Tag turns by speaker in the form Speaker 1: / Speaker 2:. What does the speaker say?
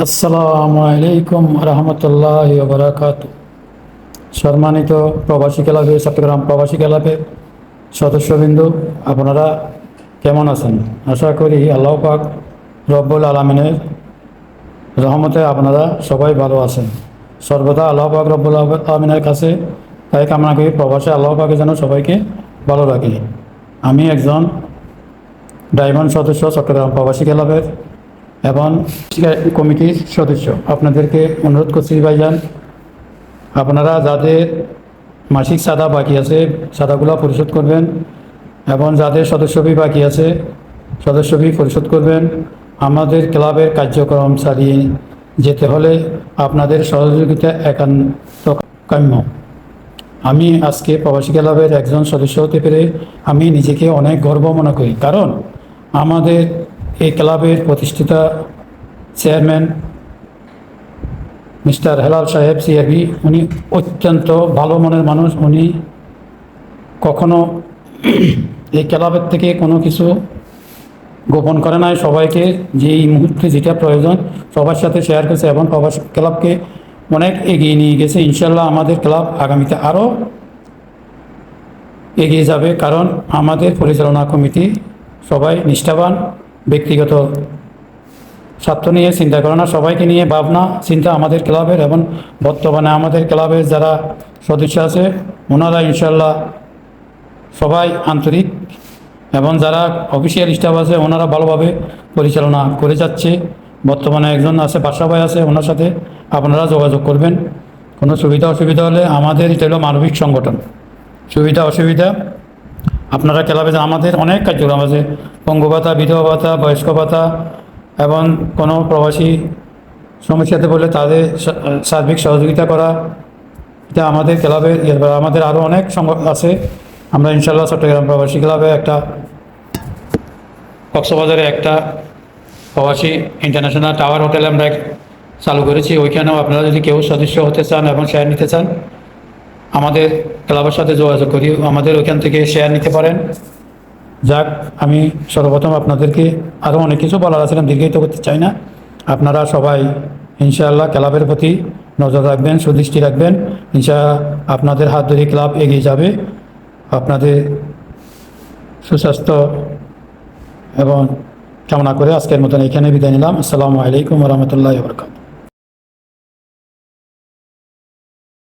Speaker 1: আসসালামু আলাইকুম রহমতুল্লাহ বারাকাত। সম্মানিত প্রবাসী ক্লাবের চট্টগ্রাম প্রবাসী ক্লাবের সদস্যবৃন্দ, আপনারা কেমন আছেন? আশা করি আল্লাহ পাক রব্বুল আলমিনের রহমতে আপনারা সবাই ভালো আছেন। সর্বদা আল্লাহ পাক রব্বুল আলমিনের কাছে তাই কামনা করি প্রবাসে আল্লাহ পাকে যেন সবাইকে ভালো রাখে। আমি একজন ডায়মন্ড সদস্য চট্টগ্রাম প্রবাসী ক্লাবের এবং কমিটির সদস্য। আপনাদেরকে অনুরোধ করছি ভাইজান, আপনারা যাদের মাসিক চাঁদা বাকি আছে চাঁদাগুলো পরিশোধ করবেন, এবং যাদের সদস্য ফি বাকি আছে সদস্য ফি পরিশোধ করবেন। আমাদের ক্লাবের কার্যক্রম চালিয়ে যেতে হলে আপনাদের সহযোগিতা একান্ত কাম্য। আমি আজকে প্রবাসী ক্লাবের একজন সদস্য হতে পেরে আমি নিজেকে অনেক গর্ব মনে করি, কারণ আমাদের এই ক্লাবের প্রতিষ্ঠাতা চেয়ারম্যান মিস্টার হেলাল সাহেব সিআরবি, উনি অত্যন্ত ভালো মনের মানুষ। উনি কখনো এই ক্লাবের থেকে কোনো কিছু গোপন করে নাই, সবাইকে যে এই মুহূর্তে যেটা প্রয়োজন সবার সাথে শেয়ার করেছে এবং প্রবাসী ক্লাবকে অনেক এগিয়ে নিয়ে গেছে। ইনশাল্লাহ আমাদের ক্লাব আগামীতে আরও এগিয়ে যাবে, কারণ আমাদের পরিচালনা কমিটি সবাই নিষ্ঠাবান, ব্যক্তিগত স্বার্থ নিয়ে চিন্তা করে না, সবাইকে নিয়ে ভাবনা চিন্তা আমাদের ক্লাবের। এবং বর্তমানে আমাদের ক্লাবের যারা সদস্য আছে ওনারা ইনশাল্লাহ সবাই আন্তরিক, এবং যারা অফিসিয়াল স্টাফ আছে ওনারা ভালোভাবে পরিচালনা করে যাচ্ছে। বর্তমানে একজন আছে বাদশা ভাই আছে, ওনার সাথে আপনারা যোগাযোগ করবেন। কোনো সুবিধা অসুবিধা হলে আমাদের এটা হলো মানবিক সংগঠন, সুবিধা অসুবিধা আপনারা ক্লাবে আমাদের অনেক কার্যক্রম আছে, পঙ্গু ভাতা, বিধবা ভাতা, বয়স্ক ভাতা, এবং কোনো প্রবাসী সমস্যাতে বলে তাদের সার্বিক সহযোগিতা করা, এটা আমাদের ক্লাবের। আমাদের আরও অনেক আছে। আমরা ইনশাল্লাহ চট্টগ্রাম প্রবাসী ক্লাবে একটা কক্সবাজারে একটা প্রবাসী ইন্টারন্যাশনাল টাওয়ার হোটেল আমরা চালু করেছি। ওইখানেও আপনারা যদি কেউ সদস্য হতে চান এবং শেয়ার নিতে চান আমাদের ক্লাবের সাথে যোগাযোগ করি, আমাদের ওইখান থেকে শেয়ার নিতে পারেন। যাক, আমি সর্বপ্রথম আপনাদেরকে আরও অনেক কিছু বলার আছে, দীর্ঘায়িত করতে চাই না। আপনারা সবাই ইনশাআল্লাহ ক্লাবের প্রতি নজর রাখবেন, সুদৃষ্টি রাখবেন। আপনাদের হাত ধরে ক্লাব এগিয়ে যাবে। আপনাদের সুস্বাস্থ্য এবং কামনা করে আজকের মতন এখানে বিদায় নিলাম। আসসালামু আলাইকুম রহমতুল্লাহ বরকাত।